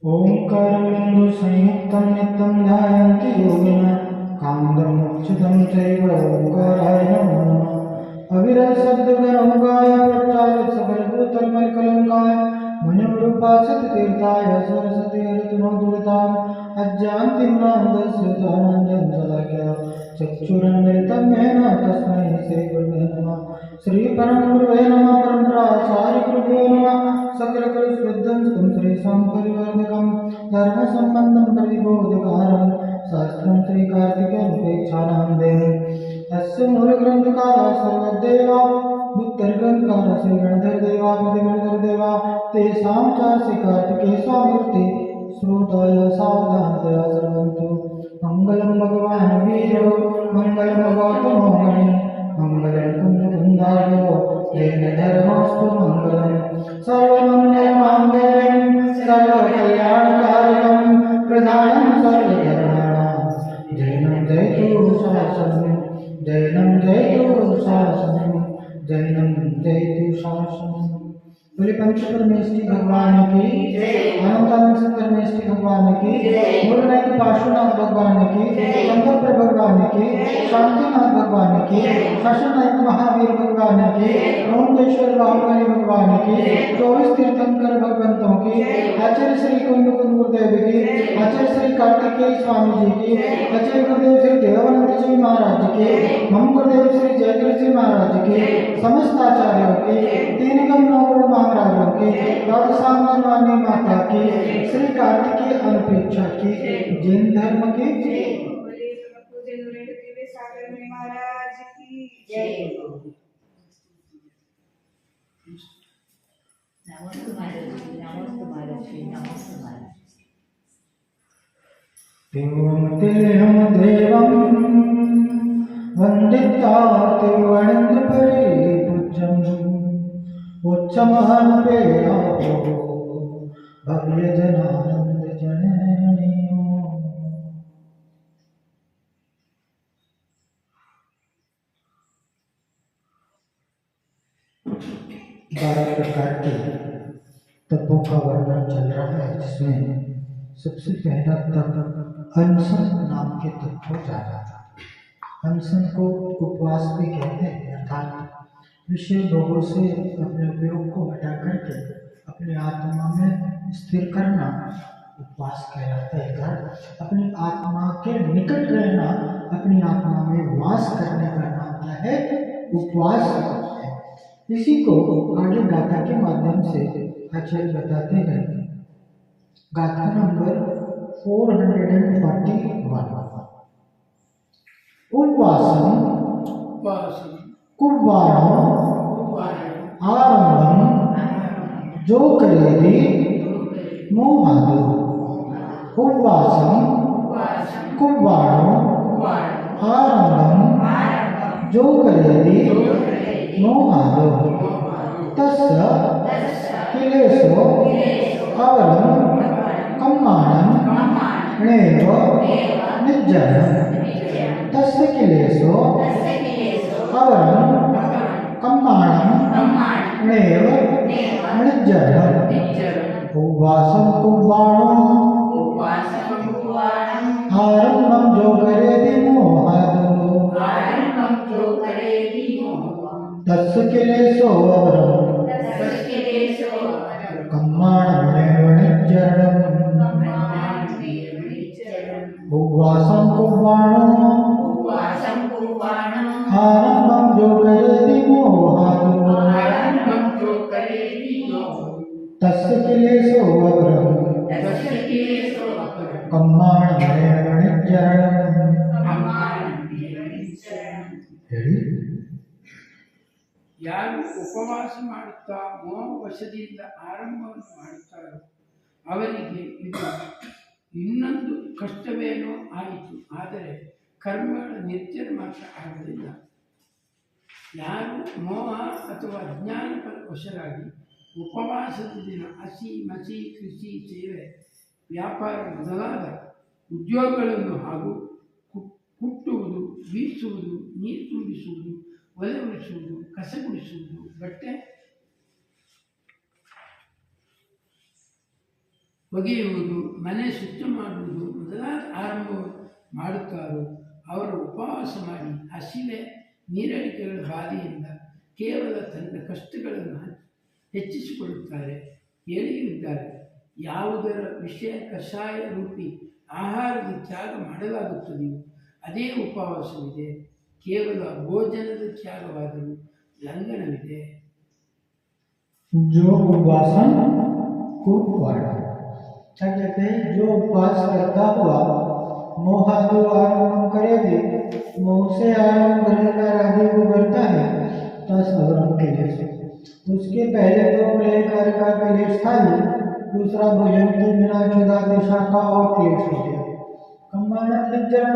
ओंकारं संयुक्तं नित्यं ध्यायन्ति योगिनः कामदं मोक्षदं चैव ओंकाराय नमो नमः। अविरल शब्दगणोंकाय प्रचारित सकलभूतमलकलंकाय मणिरूपासत तीर्थाय सरस्वती ऋतुनोदुरताम् अज्ञानतिम्रान्धस्य ज्ञानाञ्जनशलाकया चक्षुरुन्मिलितं येन तस्मै श्रीगुरुवे नमः। श्रीपरमगुरुवे नमः। परम्पराचार्यगुरुभ्यो नमः। सकलकलशुद्धं श्रीशां परिवर्धकं धर्मसम्बन्धं परिबोधकारं शास्त्रं श्रीकार्तिकेयमुपेक्षानन्देन तस्य मूलग्रन्थकारः सर्वदेवा उत्तरग्रन्थकारः श्रीगणधरदेवा प्रतिगणधरदेवा तेषां च श्रीकार्तिकेयस्वामिवृत्ति श्रोताय सावधानतया शृण्वन्तु। मङ्गलं भगवान् वीरो मङ्गलं भगवतो मणि मङ्गलं कुन्दकुन्दायो येन धर्मोऽस्तु मङ्गलम्। सर्वमङ्गलमाङ्गल्यं सर्वकल्याणकारिणं प्रधानं सर्वधर्माणां जैनं जयतु शासनं जैनं जयतु शासनं जैनं जयतु शासनं। बोले पंच परमेश्वरी भगवान की अनंतानंद परमेश्वरी भगवान की मूलनायक पार्श्वनाथ भगवान की चंद्रप्र भगवान की शांतिनाथ भगवान की शासनायक महावीर भगवान की ओंकेश्वर बाहुबली भगवान की 24 तीर्थंकर भगवंतों की आचार्य श्री कुंद गुरुदेव की आचार्य श्री कार्तिकेय स्वामी जी की आचार्य गुरुदेव श्री देवानंद जी महाराज की हम गुरुदेव श्री जयगुरु जी महाराज की समस्त आचार्यों की तीन गण नौ महाराजों की द्वादशांगनवाणी माता की श्री कार्तिकीय अनुपेक्षा की जैन धर्म की महाराज की जय। नमस्ते महाराज, नमस्ते महाराज, नमस्ते महाराज। देवं देवं वंदिता तिरुवनंत परिपूज्यम् उच्चमहं पेयापो भव्य जनानंद जननियो। बारह प्रकार के तत्वों का वर्णन चल रहा है, जिसमें सबसे पहला तत्व अनशन नाम के तत्व को जाना जाता है। अनशन को उपवास भी कहते हैं, अर्थात विषय भोगों से अपने उपयोग को हटा करके अपनी आत्मा में स्थिर करना उपवास कहलाता है। अपनी आत्मा के निकट रहना, अपनी आत्मा में वास करने का नाम क्या है? उपवास है। इसी को आगे गाथा के माध्यम से आचार्य बताते हैं। गाथा नंबर 441। उपवासम कुव्वाणो आरंभम जो करेदि मोहादो। उपवासम कुव्वाणो आरंभम जो करेदि मोहादो तस्य किलेशो अवरम कम्माणं नैव निज्जनम्। तस्य किलेशो अवरम कम्माणं नैव निज्जनम्। उपवासं कुव्वाणो आरम्भं जो करेदि मोहादो तस्य किलेशो अवरम कम्माणं नैव निज्जनम्। उपवासं कुव्वाणो आरंभं जो करेदि मोहादो तस्य किलेशो अवरम कम्माणं नैव निज्जनम्। ಹೇಳಿ ಯಾರು ಉಪವಾಸ ಮಾಡುತ್ತಾ ಮೋಹ ವಶದಿಂದ ಆರಂಭವನ್ನು ಮಾಡುತ್ತಾರೋ ಅವರಿಗೆ ಇದು ಇನ್ನೊಂದು ಕಷ್ಟವೇನೋ ಆಯಿತು, ಆದರೆ ಕರ್ಮಗಳ ನಿರ್ಜರ ಮಾತ್ರ ಆಗುವುದಿಲ್ಲ. ಯಾರು ಮೋಹ ಅಥವಾ ಅಜ್ಞಾನ ವಶರಾಗಿ ಉಪವಾಸದ ದಿನ ಹಸಿ ಮಸಿ ಕೃಷಿ ಸೇವೆ ವ್ಯಾಪಾರ ಮೊದಲಾದ ಉದ್ಯೋಗಗಳನ್ನು ಹಾಗೂ ಕುಟ್ಟುವುದು, ಬೀಸುವುದು, ನೀರು ತುಂಬಿಸುವುದು, ಒಲೆ ಉಳಿಸುವುದು, ಕಸ ಗುಡಿಸುವುದು, ಬಟ್ಟೆ ಒಗೆಯುವುದು, ಮನೆ ಶುಚಿ ಮಾಡುವುದು ಮೊದಲಾದ ಆರಂಭ ಮಾಡುತ್ತಾರೋ ಅವರು ಉಪವಾಸ ಮಾಡಿ ಹಸಿವೆ ನೀರಡಿಕೆಗಳ ಬಾಧೆಯಿಂದ ಕೇವಲ ತನ್ನ ಕಷ್ಟಗಳನ್ನು ಹೆಚ್ಚಿಸಿಕೊಳ್ಳುತ್ತಾರೆ ಹೇಳಿದ್ದಾರೆ. ಯಾವುದರ ವಿಷಯ ಕಷಾಯ ರೂಪಿ ಆಹಾರದ ತ್ಯಾಗ ಮಾಡಲಾಗುತ್ತದೆಯೋ ಅದೇ ಉಪವಾಸವಿದೆ. ಕೇವಲ ಭೋಜನದ ತ್ಯಾಗವಾದರೂ ಲಂಘನವಿದೆ. जो उपासन कुपवाड़ क्या कहते हैं? जो उपवास करता हुआ मोहादि आरंभ करेगी, मोह से आरंभ रहकर आदि को करता है तस अवरम के लिए उसके पहले तो प्रलयकार का क्लेश था ही, दूसरा भोजन के बिना चुदा दिशा का और क्लेश हो गया। कम्मानम निर्जरण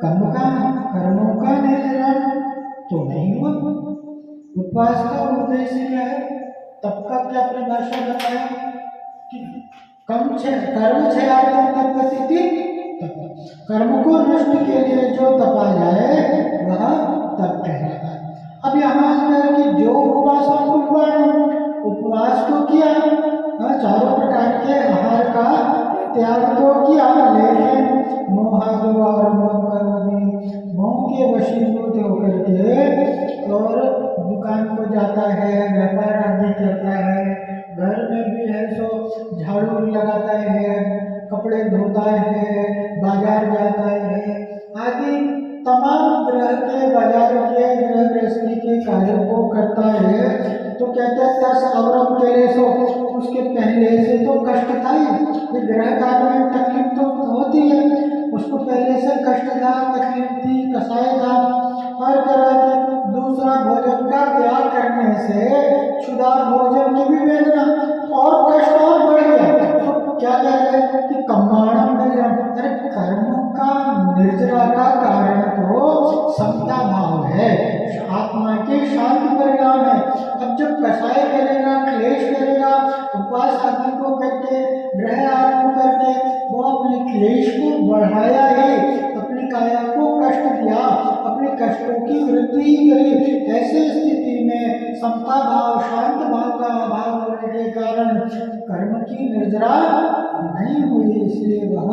कर्म का कर्मों का निर्जरण तो नहीं हुआ। उपवास का उद्देश्य क्या है? तप का क्या परिभाषा बताया कि कर्म तपति कर्म को नष्ट के लिए जो तपा जाए वह तप कहलाता है। अब यहाँ कि जो उपवास को किया, चारों प्रकार के आहार का त्याग तो किया, लेकिन मोह के वशीभूत होकर के और दुकान को जाता है, व्यापार आदि करता है, घर में भी है सो झाड़ू लगाता है, कपड़े धोता है, बाजार जाता है आदि तमाम ग्रह के बाजार के गृह गृहस्थी के कार्य को करता है। तो कहते हैं तस अवरम के लिए सो उसके पहले से तो कष्ट था ही, ग्रह कार्य में तकलीफ तो होती है, उसको पहले से कष्ट था, तकलीफ थी, कसाय था, हर तरह के। दूसरा भोजन का त्याग करने से क्षुधा भोजन की भी वेदना और कष्ट और बढ़ गया। तो क्या कहते हैं कि कम्माणम निर्जरा, अरे कर्मों का निर्जरा का कारण तो समता भाव है, आत्मा के शांति परिणाम है। अब जब कसाय करेगा, क्लेश करेगा, उपवास आदि को करके, ग्रह आरंभ करके वो अपने क्लेश को बढ़ाया ही, अपनी काया को कष्ट दिया, अपने कष्टों की वृद्धि करी। ऐसे स्थिति में समता भाव, शांत भाव का अभाव होने के कारण कर्म की निर्जरा नहीं हुई, इसलिए वह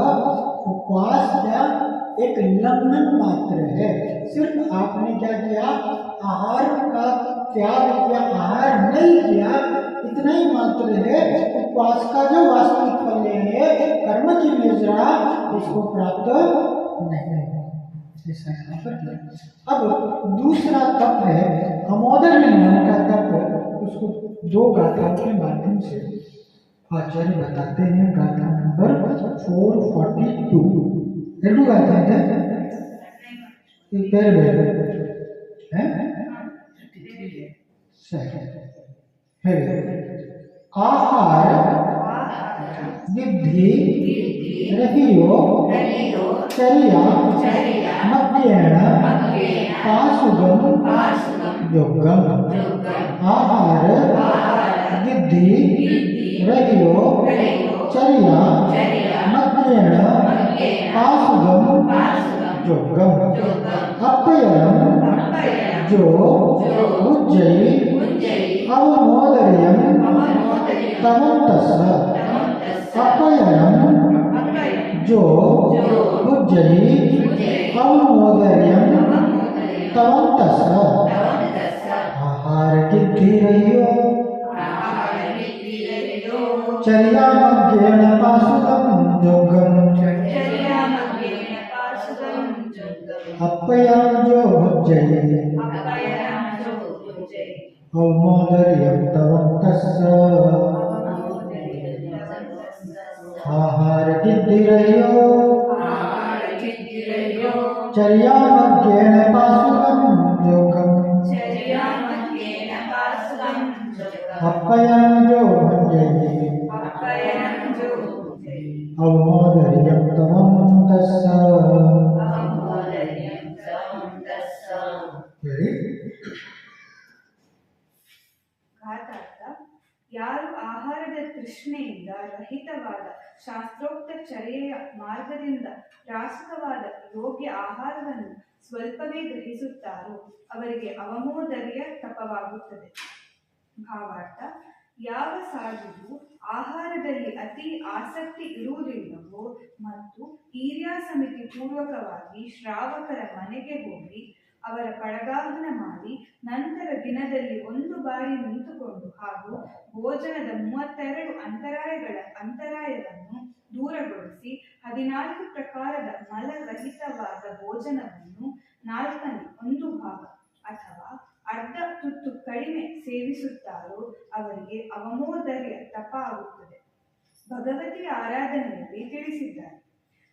उपवास क्या एक लंघन मात्र है। सिर्फ आपने क्या किया? आहार का त्याग किया, आहार नहीं किया, इतना ही मात्र है। उपवास का जो वास्तविक फल है कर्म की निर्जरा, इसको प्राप्त नहीं है। अब दूसरा तप है अमोदर नाम का तप। उसको दो गाथाओं के माध्यम से आचार्य बताते हैं। गाथा नंबर 442 ಎರಡು ಗಾಥೆ ಇದೆ ಬೇರೆ ಬೇರೆ ಸರಿ ಹೇಳಿ. ಆಹಾರ ವಿಧಿ ರಹಿಯೋ ಚರ್ಯ ಮಧ್ಯೇಣ ಪಾಸುಗಂ ಯೋಗಂ. ಆಹಾರ ವಿಧಿ ರಹಿಯೋ ಚರ್ಯ ಮಧ್ಯೇಣ पासुगम योगम. अपयम जो उज्जयी अवमोदर्यम तमोतस. अपयम जो उज्जयी अवमोदर्यम तमोतस. आहार किद्धि रहियो चर्यामग्गेण पासुगम योगम. अपयम जो भुज्जयि अवमोदर्यं तवन्तस्स. आहार किद्धिरयो चर्यामग्गेण पासुगम योगम. अपयम जो भुज्जयि अवमोदर्यं तवन्तस्स. ಘಾತಾರ್ಥ. ಯಾರು ಆಹಾರದ ತೃಷ್ಣೆಯಿಂದ ರಹಿತವಾದ ಶಾಸ್ತ್ರೋಕ್ತ ಚರ್ಯೆಯ ಮಾರ್ಗದಿಂದ ರಾಸುಕವಾದ ಯೋಗ್ಯ ಆಹಾರವನ್ನು ಸ್ವಲ್ಪವೇ ಗ್ರಹಿಸುತ್ತಾರೋ ಅವರಿಗೆ ಅವಮೋದರ್ಯ ತಪವಾಗುತ್ತದೆ. ಭಾವಾರ್ಥ. ಯಾವ ಸಾಧುವು ಆಹಾರದಲ್ಲಿ ಅತಿ ಆಸಕ್ತಿ ಇರುವುದಿಲ್ಲವೋ ಮತ್ತು ಈರ್ಯಾ ಸಮಿತಿ ಪೂರ್ವಕವಾಗಿ ಶ್ರಾವಕರ ಮನೆಗೆ ಹೋಗಿ ಅವರ ಪಡಗಾಹನ ಮಾಡಿ ನಂತರ ದಿನದಲ್ಲಿ ಒಂದು ಬಾರಿ ನಿಂತುಕೊಂಡು ಹಾಗೂ ಭೋಜನದ 32 ಅಂತರಾಯವನ್ನು ದೂರಗೊಳಿಸಿ 14 ಪ್ರಕಾರದ ಮಲರಹಿತವಾದ ಭೋಜನವನ್ನು 4ನೇ 1 ಭಾಗ ಅಥವಾ ಅರ್ಧ ತುತ್ತು ಕಡಿಮೆ ಸೇವಿಸುತ್ತಾರೋ ಅವರಿಗೆ ಅವಮೋದರ್ಯ ತಪ ಆಗುತ್ತದೆ. ಭಗವತಿಯ ಆರಾಧನೆಯಲ್ಲಿ ತಿಳಿಸಿದ್ದಾರೆ.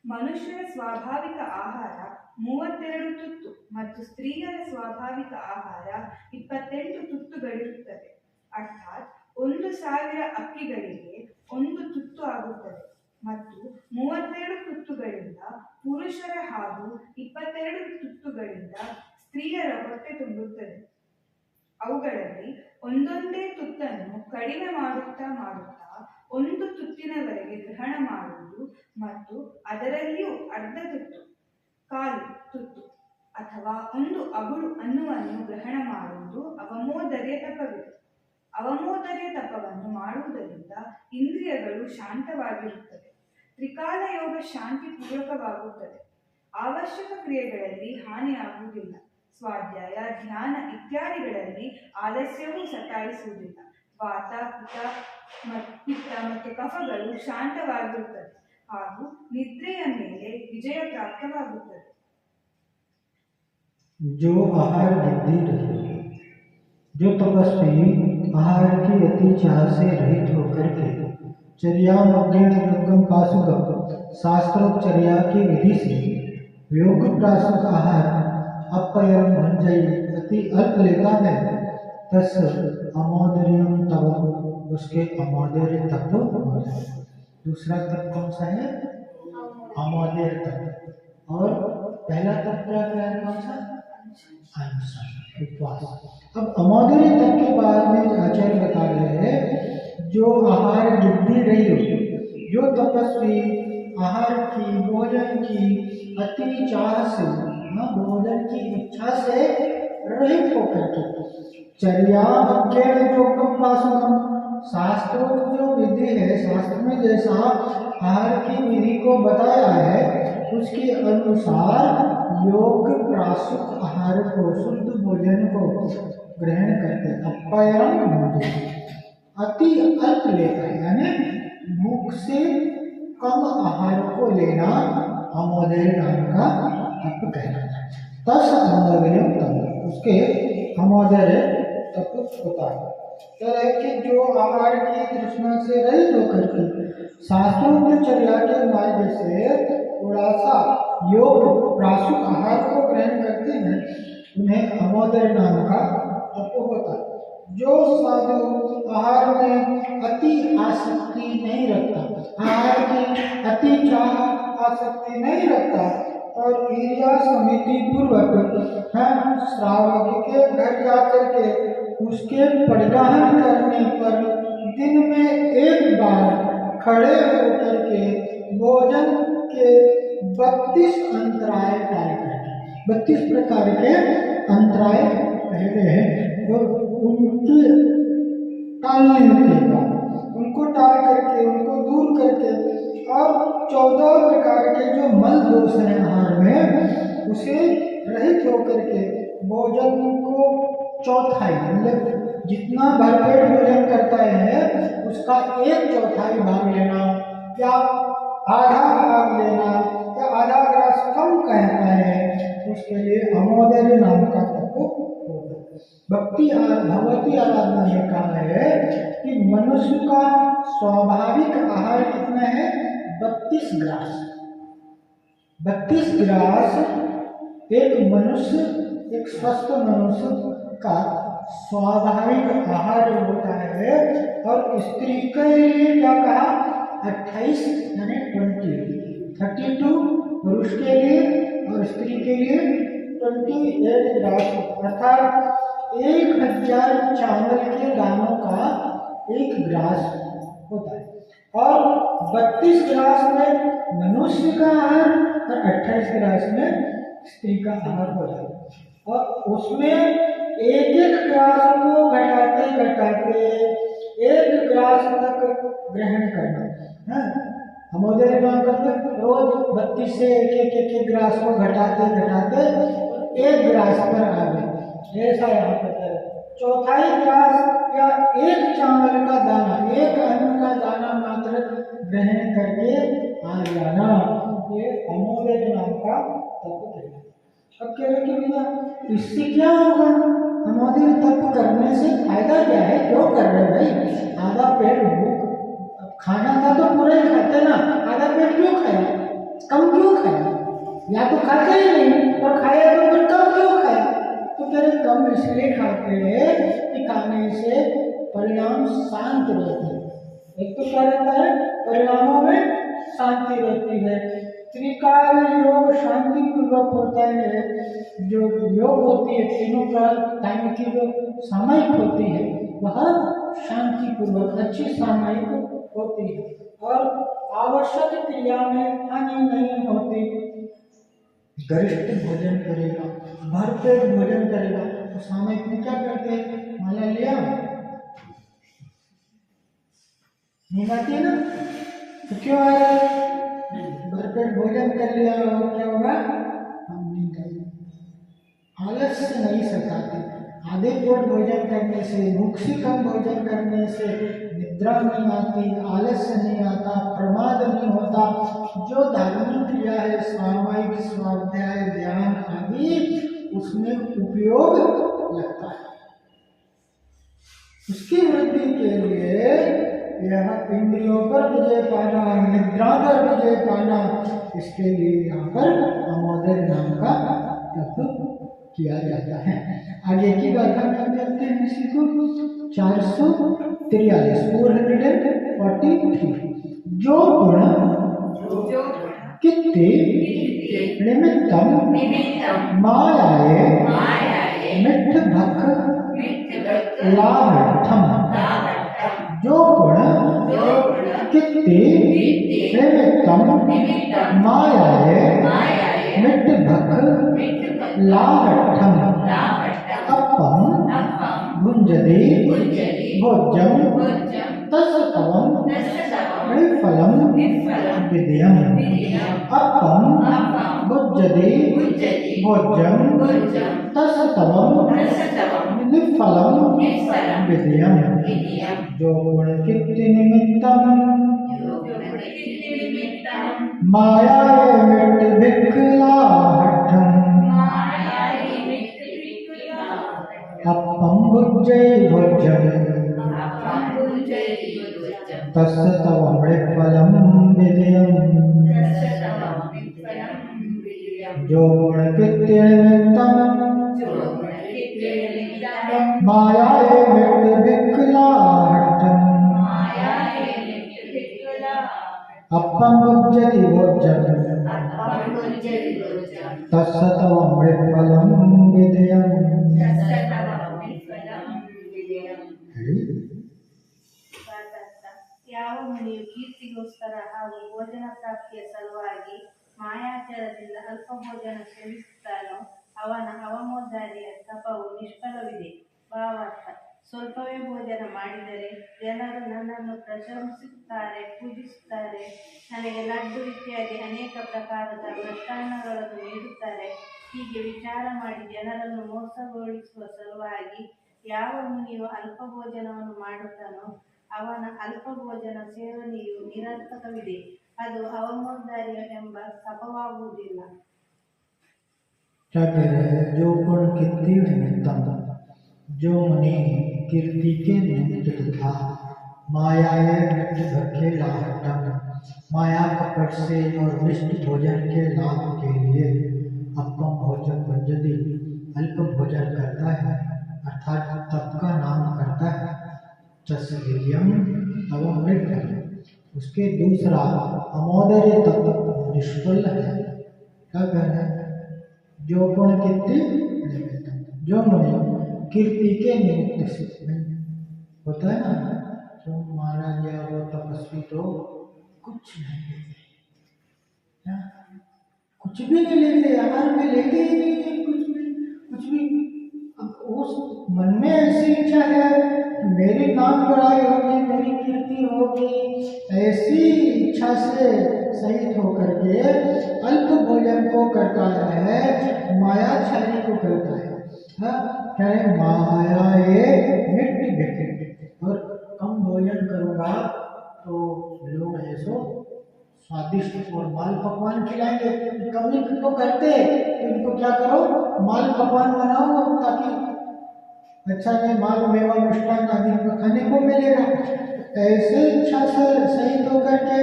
ಮನುಷ್ಯರ ಸ್ವಾಭಾವಿಕ ಆಹಾರ 32 ತುತ್ತು ಮತ್ತು ಸ್ತ್ರೀಯರ ಸ್ವಾಭಾವಿಕ ಆಹಾರ 28 ತುತ್ತುಗಳಿರುತ್ತದೆ. ಅರ್ಥಾತ್ 1,000 ಅಕ್ಕಿಗಳಿಗೆ 1 ತುತ್ತು ಆಗುತ್ತದೆ ಮತ್ತು 32 ತುತ್ತುಗಳಿಂದ ಪುರುಷರ ಹಾಗೂ 22 ತುತ್ತುಗಳಿಂದ ಸ್ತ್ರೀಯರ ಹೊಟ್ಟೆ ತುಂಬುತ್ತದೆ. ಅವುಗಳಲ್ಲಿ ಒಂದೊಂದೇ ತುತ್ತನ್ನು ಕಡಿಮೆ ಮಾಡುತ್ತಾ 1 ತುತ್ತಿನವರೆಗೆ ಗ್ರಹಣ ಮಾಡುವುದು ಮತ್ತು ಅದರಲ್ಲಿಯೂ ಅರ್ಧ ತುತ್ತು, ಕಾಲು ತುತ್ತು ಅಥವಾ 1 ಅಗುಳು ಅನ್ನುವನ್ನು ಗ್ರಹಣ ಮಾಡುವುದು ಅವಮೋದರ್ಯ ತಪವಿದೆ. ಅವಮೋದರ್ಯ ತಪವನ್ನು ಮಾಡುವುದರಿಂದ ಇಂದ್ರಿಯಗಳು ಶಾಂತವಾಗಿರುತ್ತವೆ. ತ್ರಿಕಾಲ ಯೋಗ ಶಾಂತಿ ಪೂರ್ವಕವಾಗುತ್ತದೆ. ಅವಶ್ಯಕ ಕ್ರಿಯೆಗಳಲ್ಲಿ ಹಾನಿಯಾಗುವುದಿಲ್ಲ. ಸ್ವಾಧ್ಯಾಯ, ಧ್ಯಾನ ಇತ್ಯಾದಿಗಳಲ್ಲಿ ಆಲಸ್ಯವೂ ಸತಾಯಿಸುವುದಿಲ್ಲ. ವಾತ, ಪಿತ್ತ ಮತ್ತು ಕಫಗಳು ಶಾಂತವಾಗಿರುತ್ತದೆ ಹಾಗೂ ನಿದ್ರೆಯ ಮೇಲೆ ವಿಜಯ ಪ್ರಾಪ್ತವಾಗುತ್ತದೆ. जो आहार बुद्धि रहे, जो तपस्वी आहार की अति चाह से रहित होकर के चर्या मग्न योगम पाशुक शास्त्रोपचर्या की विधि से योग प्राशुक आहार अपयम भंजय अति अल्प लेता है, तस् अमोदर्यम तप, उसके अमोदर्य तप। दूसरा तप कौन सा है? अमोदर्य तप। और पहला तप क्या है? कौन सा? उपवास। अब अमोदर्य तप के बाद में आचार्य बता रहे हैं जो आहार बुद्धि रही हो, जो तपस्वी आहार की, भोजन की अति चाह से, भोजन की इच्छा से रहित होकर के चर्या अज्ञान योगम पाशुकम, शास्त्रोक्त जो विधि है, शास्त्र में जैसा आहार की विधि को बताया है उसके अनुसार योग प्राशुक आहार को, शुद्ध भोजन को ग्रहण करते हैं। अपयम अति अल्प लेता है, यानी भूख से कम आहार को लेना अमोदर्य नाम का तप कहलाता है। तस् अमोदर्य तप, उसके अमोदर्य तप होता है। तरह के जो आहार की तृष्णा से रहित होकर के शास्त्रोपचर्या के मार्ग से थोड़ा सा योग प्राशुक आहार को ग्रहण करते हैं उन्हें अमोदर्य नाम का तप होता है। जो साधु आहार में अति आसक्ति नहीं रखता, आहार की अति चाह आसक्ति नहीं रखता और ईर्या समिति पूर्वक श्रावक के घर जाकर के उसके पड़गाहन करने पर दिन में एक बार खड़े होकर के भोजन के 32 अंतराय टाल करके, 32 प्रकार के अंतराय पहले हैं और उनके टालने के बाद उनको टाल करके, उनको दूर करके और 14 प्रकार के जो मल दोष हैं आहार में उसे रहित होकर के भोजन को चौथाई, मतलब जितना भरपेट भोजन करता है उसका 1/4 भाग लेना या आधा भाग लेना या आधा ग्रास कम कहता है, उसके लिए अमोदर्य नाम का तप होता है। भगवती आराधना में कहा है कि मनुष्य का स्वाभाविक आहार कितना है? 32 ग्रास। 32 ग्रास एक मनुष्य, एक स्वस्थ मनुष्य का स्वाभाविक आहार होता है। और स्त्री के लिए क्या कहा? 28 यानी 32 पुरुष के लिए और स्त्री के लिए 28 ग्रास, अर्थात 1000 चावल के दानों का 1 ग्रास होता है। और 32 ग्रास में मनुष्य का आहार और 28 ग्रास में स्त्री का आहार हो जाता है। और उसमें एक ग्रास को घटाते घटाते एक ग्रास तक ग्रहण करना है। अमोदर नाम करते रोज 32 से एक ग्रास को घटाते घटाते एक ग्रास पर आ गए, ऐसा यहाँ पर है। चौथाई ग्रास या एक चावल का दाना, एक अन्न का दाना मात्र ग्रहण करके आ जाना, ये अमोदर नाम का तप है। अब कह रहे कि भैया इससे क्या होगा, अमोदर तप करने से फायदा क्या है, क्यों कर रहे भाई, आधा पेट भूख खाना था तो पूरा ही खाते ना, आधा पेट क्यों खाया, कम क्यों खाया, या तो खाते ही नहीं और खाया तो फिर कम क्यों खाया। तो कह रहे कम इसलिए खाते हैं कि खाने से परिणाम शांत रहते हैं। एक तो क्या रहता है, परिणामों में शांति रहती है। त्रिकाल योग शांति पूर्वक होता है। जो योग होती है तीनों काल टाइम की जो सामयिक होती है वह शांति पूर्वक अच्छी सामयिक होती है और आवश्यक क्रिया में हानि नहीं होती। गरिष्ठ भोजन करेगा, भरपेट भोजन करेगा, तो सामयिक में क्या करते हैं, माला लिया नींद आती है ना, तो क्यों आया, भरपेट भोजन कर लिया और क्या होगा, हम नींद आएगी। आलस्य नहीं सताते, आधे पेट भोजन करने से, भूख से कम भोजन करने से निद्रा नहीं आती, आलस्य नहीं आता, प्रमाद नहीं होता। जो धार्मिक क्रिया है सामायिक स्वाध्याय ध्यान आदि उसमें उपयोग लगता है। उसकी वृद्धि के लिए यह इंद्रियों पर विजय पाना, निद्रा पर विजय पाना, इसके लिए यहाँ पर अमोदर नाम का तप किया जाता है। आगे की गाथा में करते हैं इसी को 443 443 जो गुण कित्ते निमित्तम मायाए मिथ्य भक्ख लाभर्थम, जो गुण कित्ते निमित्तम मायाए मिथ्य भक्ख लाभर्थम अपम भुंजते भोज्यम तत्सवम फलम विद्यम। अपम भुंजते भोज्यम तत्सवम फलम विद्यम। जो गुण कित्ते निमित्तम माया मिट भिक्खलाहठम अपम भुज्जै भोज्यम तस्य तव फलम विद्यम। जो गुण कित्ते निमित्तम माया मिट भिक्खलाहठम अपम भुज्यति भोज्यम तस्य तव फलम विद्यम। ಯಾವ ಮುನಿಯು ಕೀರ್ತಿಗೋಸ್ಕರ ಹಾಗೂ ಭೋಜನ ಪ್ರಾಪ್ತಿಯ ಸಲುವಾಗಿ ಮಾಯಾಚಾರದಿಂದ ಅಲ್ಪ ಭೋಜನ ಸೇವಿಸುತ್ತಾನೋ ಅವನ ಅವಮೋದಾರಿಯ ತಪವು ನಿಷ್ಫಲವಿದೆ. ಭಾವಾರ್ಥ: ಸ್ವಲ್ಪವೇ ಭೋಜನ ಮಾಡಿದರೆ ಜನರು ನನ್ನನ್ನು ಪ್ರಶಂಸಿಸುತ್ತಾರೆ, ಪೂಜಿಸುತ್ತಾರೆ, ನನಗೆ ಲಡ್ಡು ಇತ್ಯಾದಿ ಅನೇಕ ಪ್ರಕಾರದ ಮೃಷ್ಟಾನ್ನಗಳನ್ನು ನೀಡುತ್ತಾರೆ. ಹೀಗೆ ವಿಚಾರ ಮಾಡಿ ಜನರನ್ನು ಮೋಸಗೊಳಿಸುವ ಸಲುವಾಗಿ ಯಾವ ಮುನಿಯು ಅಲ್ಪ ಭೋಜನವನ್ನು ಮಾಡುತ್ತಾನೋ ಅವನ ಅಲ್ಪ ಭೋಜನ ಸೇವನೆಯು ನಿರರ್ಥಕವಿದೆ, ಅದು ಅವಮೋದಾರ್ಯ ಎಂಬ ತಪವಾಗುವುದಿಲ್ಲ. क्या कह रहे हैं, जो गुण कीर्ति निमित्तम, जो मुनि कीर्ति के निमित्त तथा मायाए मिथ्य भक्खे लाभटम, माया कपट से और मिष्ट भोजन के लाभ के लिए अपम भोजन भंजति अल्प भोजन करता है अर्थात तप का नाम करता है। तस्वीरियम तव मृत, उसके दूसरा अमोदर्य तप निष्फल है। क्या कहना है, जो गुण कीर्ति जो मुनि कीर्ति के निमित्त से होता है ना, जो मारा गया वो तपस्वी तो कुछ नहीं लेते, कुछ भी नहीं लेते, आहार में लेते ही नहीं है कुछ भी। अब उस मन में ऐसी इच्छा है मेरी नाम बड़ाई होगी, मेरी कीर्ति होगी, ऐसी इच्छा से सहित होकर के अल्प भोजन को करता है, मायाचारी को करता है। हाँ, क्या है? माया मिट्टी बिखरी। और कम भोजन करूँगा तो लोग ऐसो स्वादिष्ट और माल पकवान खिलाएंगे। कमी तो करते, तो इनको क्या करो, माल पकवान बनाओ ताकि अच्छा नहीं माल मेवा मिष्टान आदि हमको खाने को मिलेगा। ऐसे इच्छा से सहित होकर के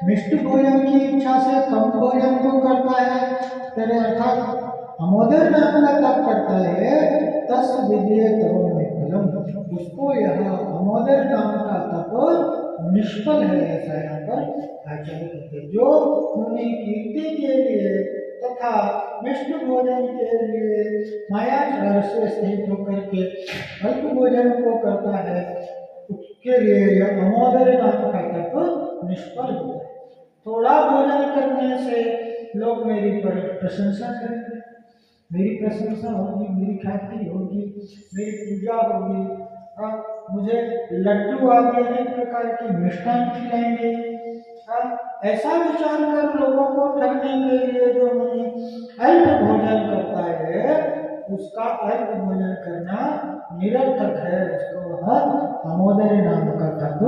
मिष्ट भोजन की इच्छा से कम भोजन को करता है, तेरे अर्थात अमोदर नाम का तप करता है, तस् विद्ये तव में फलम, उसको यह अमोदर नाम का तप निष्फल है, ऐसा यहाँ पर आचार्य कहते हैं। जो उन्हें कीर्ति के लिए तथा विष्णु भोजन के लिए माया से सहित होकर के अल्प भोजन को करता है, उसके लिए यह अमोदर नाम का तप निष्फल होता है। थोड़ा भोजन करने से लोग मेरी पर प्रशंसा करेंगे, मेरी प्रशंसा होगी, मेरी ख्याति होगी, मेरी पूजा होगी, मुझे लड्डू आदि अनेक प्रकार के मिष्ठान खिलाएंगे। ऐसा विचार कर लोगों को ठगने के लिए जो अल्प भोजन करता है, उसका अल्प भोजन करना निरर्थक है, उसको वह अमोदर नाम का तप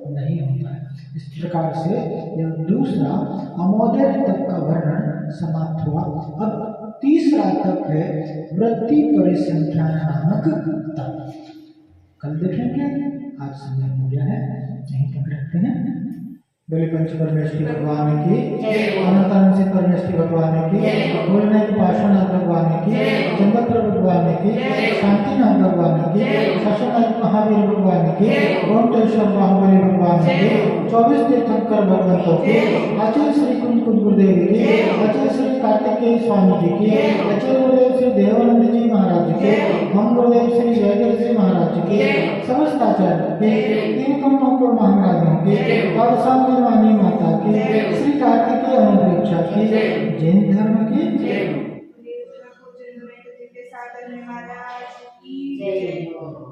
नहीं होता है। इस प्रकार से यह दूसरा अमोदर तप का वर्णन समाप्त हुआ। अब तीसरा तप है वृत्ति परिसंख्या नामक तप। कल देखेंगे, आज समय हो गया है, यहीं तक रखते हैं। बोले पंच परमेश्वरी भगवान की, अनंत से परमेश्वरी भगवान की, बोलने की पार्श्वनाथ भगवान की, चंद्रपुर भगवान की, शांतिनाथ भगवान की, शशनाथ महावीर भगवान की, ओमटेश्वर बाहुबली भगवान की, 24 तीर्थंकर भगवंतों की, आचार्य श्री कुंज गुरुदेव की, आचार्य श्री कार्तिकेय स्वामी जी की, आचार्य गुरुदेव श्री देवानंद जी महाराज के, हम गुरुदेव श्री जयदेव जी महाराज की, समस्त आचार्य की, तीन कमलों महाराजों की, और स्वामी वाणी माता की, श्री कार्तिकेय अनुप्रेक्षा की, जैन धर्म की सागर महाराज की जय।